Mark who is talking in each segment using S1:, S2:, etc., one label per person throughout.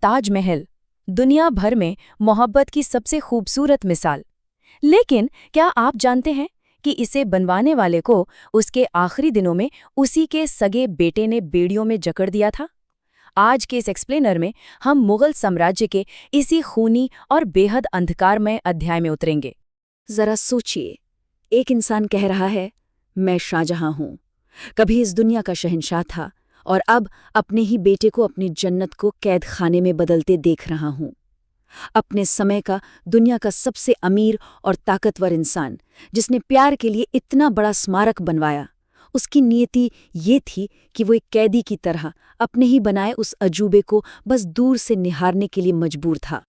S1: ताजमहल, दुनिया भर में मोहब्बत की सबसे खूबसूरत मिसाल। लेकिन क्या आप जानते हैं कि इसे बनवाने वाले को उसके आखिरी दिनों में उसी के सगे बेटे ने बेड़ियों में जकड़ दिया था? आज के इस एक्सप्लेनर में हम मुगल साम्राज्य के इसी खूनी और बेहद अंधकारमय अध्याय में उतरेंगे।
S2: जरा सोचिए, एक इंसान कह रहा है, मैं शाहजहां हूं, कभी इस दुनिया का शहंशाह था और अब अपने ही बेटे को अपनी जन्नत को कैद खाने में बदलते देख रहा हूं। अपने समय का दुनिया का सबसे अमीर और ताकतवर इंसान, जिसने प्यार के लिए इतना बड़ा स्मारक बनवाया, उसकी नियति ये थी कि वो एक कैदी की तरह अपने ही बनाए उस अजूबे को बस दूर से निहारने के लिए मजबूर था।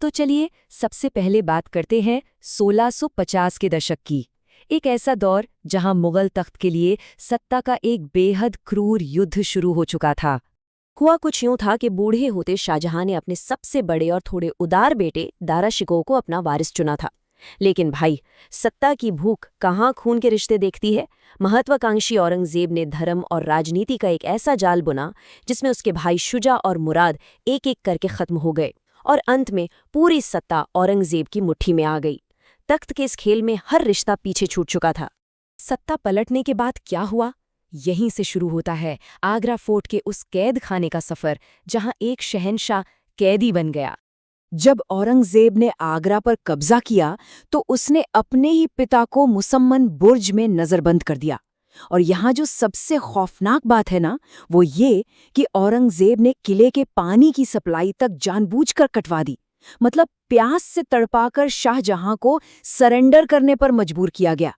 S1: तो चलिए सबसे पहले बात करते हैं 1650 के दशक की। एक ऐसा दौर जहां मुगल तख्त के लिए सत्ता का एक बेहद क्रूर युद्ध शुरू हो चुका था।
S2: हुआ कुछ यूं था कि बूढ़े होते शाहजहां ने अपने सबसे बड़े और थोड़े उदार बेटे दारा शिकोह को अपना वारिस चुना था। लेकिन भाई, सत्ता की भूख कहाँ खून के रिश्ते देखती है। महत्वाकांक्षी औरंगजेब ने धर्म और राजनीति का एक ऐसा जाल बुना जिसमें उसके भाई शुजा और मुराद एक एक करके खत्म हो गए और अंत में पूरी सत्ता औरंगजेब की मुट्ठी में आ गई। तख्त के इस खेल में हर रिश्ता पीछे छूट चुका था।
S1: सत्ता पलटने के बाद क्या हुआ, यहीं से शुरू होता है आगरा फोर्ट के उस कैद खाने का सफर, जहां एक शहंशाह कैदी बन गया।
S2: जब औरंगजेब ने आगरा पर कब्जा किया तो उसने अपने ही पिता को मुसम्मन बुर्ज में नजरबंद कर दिया। और यहाँ जो सबसे खौफनाक बात है ना, वो ये कि औरंगजेब ने किले के पानी की सप्लाई तक जानबूझकर कटवा दी। मतलब प्यास से तड़पाकर शाहजहां को सरेंडर करने पर मजबूर किया गया।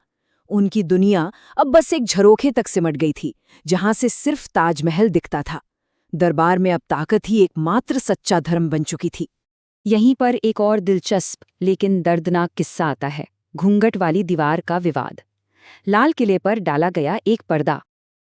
S2: उनकी दुनिया अब बस एक झरोखे तक सिमट गई थी, जहां से सिर्फ ताजमहल दिखता था। दरबार में अब ताकत ही एकमात्र सच्चा धर्म बन चुकी थी।
S1: यहीं पर एक और दिलचस्प लेकिन दर्दनाक किस्सा आता है, घूंघट वाली दीवार का विवाद। लाल किले पर डाला गया एक पर्दा।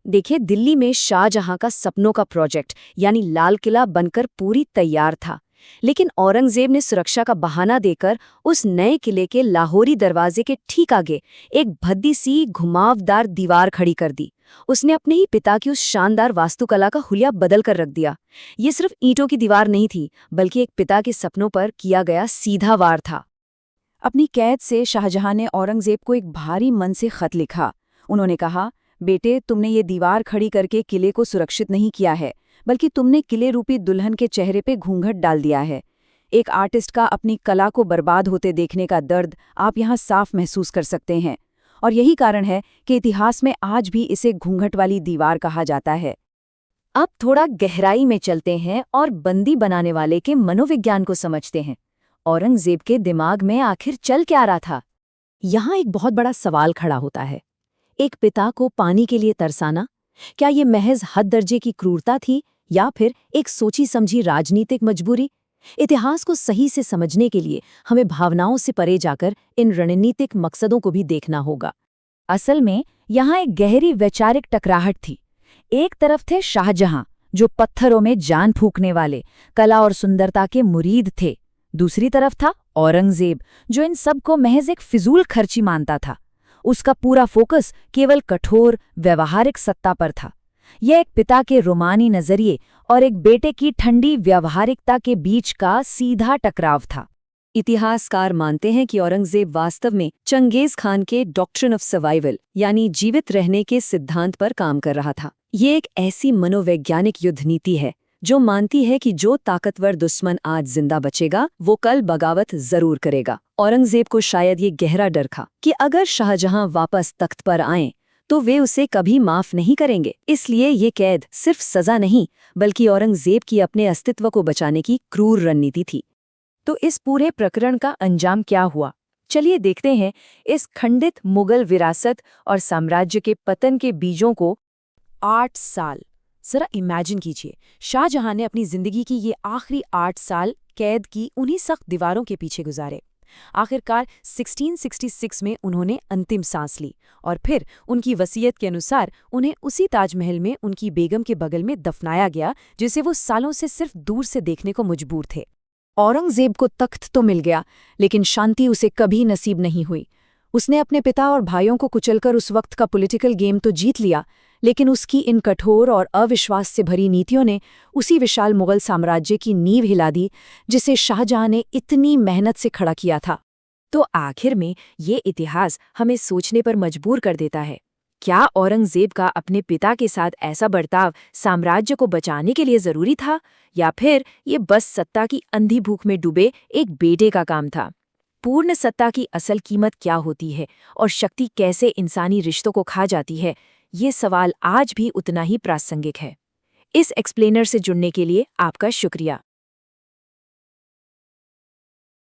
S1: देखिए, दिल्ली में शाहजहां का सपनों का प्रोजेक्ट यानी लाल किला बनकर पूरी तैयार था, लेकिन औरंगजेब ने सुरक्षा का बहाना देकर उस नए किले के लाहौरी दरवाजे के ठीक आगे एक भद्दी सी घुमावदार दीवार खड़ी कर दी। उसने अपने ही पिता की उस शानदार वास्तुकला का हुलिया बदल कर रख दिया। ये सिर्फ ईंटों की दीवार नहीं थी, बल्कि एक पिता के सपनों पर किया गया सीधा वार था।
S2: अपनी कैद से शाहजहां ने औरंगजेब को एक भारी मन से खत लिखा। उन्होंने कहा, बेटे, तुमने ये दीवार खड़ी करके किले को सुरक्षित नहीं किया है, बल्कि तुमने किले रूपी दुल्हन के चेहरे पे घूंघट डाल दिया है। एक आर्टिस्ट का अपनी कला को बर्बाद होते देखने का दर्द आप यहाँ साफ महसूस कर सकते हैं। और यही कारण है कि इतिहास में आज भी इसे घूंघट वाली दीवार कहा जाता है।
S1: अब थोड़ा गहराई में चलते हैं और बंदी बनाने वाले के मनोविज्ञान को समझते हैं। औरंगजेब के दिमाग में आखिर चल क्या रहा था?
S2: यहाँ एक बहुत बड़ा सवाल खड़ा होता है। एक पिता को पानी के लिए तरसाना, क्या ये महज हद दर्जे की क्रूरता थी या फिर एक सोची समझी राजनीतिक मजबूरी? इतिहास को सही से समझने के लिए हमें भावनाओं से परे जाकर इन रणनीतिक मकसदों को भी देखना होगा।
S1: असल में यहाँ एक गहरी वैचारिक टकराहट थी। एक तरफ थे शाहजहां, जो पत्थरों में जान फूंकने वाले, कला और सुंदरता के मुरीद थे। दूसरी तरफ था औरंगजेब, जो इन सब को महज एक फिजूल खर्ची मानता था। उसका पूरा फोकस केवल कठोर व्यवहारिक सत्ता पर था। यह एक पिता के रोमानी नजरिए और एक बेटे की ठंडी व्यावहारिकता के बीच का सीधा टकराव था। इतिहासकार मानते हैं कि औरंगजेब वास्तव में चंगेज खान के डॉक्ट्रिन ऑफ सर्वाइवल यानी जीवित रहने के सिद्धांत पर काम कर रहा था। ये एक ऐसी मनोवैज्ञानिक युद्ध नीति है जो मानती है कि जो ताकतवर दुश्मन आज जिंदा बचेगा वो कल बगावत जरूर करेगा। औरंगजेब को शायद ये गहरा डर था कि अगर शाहजहां वापस तख्त पर आएं तो वे उसे कभी माफ नहीं करेंगे। इसलिए ये कैद सिर्फ सजा नहीं, बल्कि औरंगजेब की अपने अस्तित्व को बचाने की क्रूर रणनीति थी। तो इस पूरे प्रकरण का अंजाम क्या हुआ, चलिए देखते हैं। इस खंडित मुगल विरासत और साम्राज्य के पतन के बीजों को 8 साल, जरा इमेजिन कीजिए, शाहजहां ने अपनी जिंदगी की ये आखिरी 8 साल कैद की उन्हीं सख्त दीवारों के पीछे गुजारे। आखिरकार 1666 में उन्होंने अंतिम सांस ली और फिर उनकी वसीयत के अनुसार उन्हें उसी ताजमहल में उनकी बेगम के बगल में दफनाया गया, जिसे वो सालों से सिर्फ दूर से देखने को मजबूर थे। औरंगजेब को तख्त तो मिल गया, लेकिन शांति उसे कभी नसीब नहीं हुई। उसने अपने पिता और भाइयों को कुचलकर उस वक्त का पॉलिटिकल गेम तो जीत लिया,
S2: लेकिन उसकी इन कठोर और अविश्वास से भरी नीतियों ने उसी विशाल मुगल साम्राज्य की नींव हिला दी जिसे शाहजहां ने इतनी मेहनत से खड़ा किया था। तो आखिर में ये इतिहास हमें सोचने पर मजबूर कर देता है, क्या औरंगजेब का अपने पिता के साथ ऐसा बर्ताव साम्राज्य को बचाने के लिए जरूरी था, या फिर ये बस सत्ता की अंधी भूख में डूबे एक बेटे का काम था? पूर्ण सत्ता की असल कीमत क्या होती है और शक्ति कैसे इंसानी रिश्तों को खा जाती है, ये सवाल आज भी उतना ही प्रासंगिक है। इस एक्सप्लेनर से जुड़ने के लिए आपका शुक्रिया।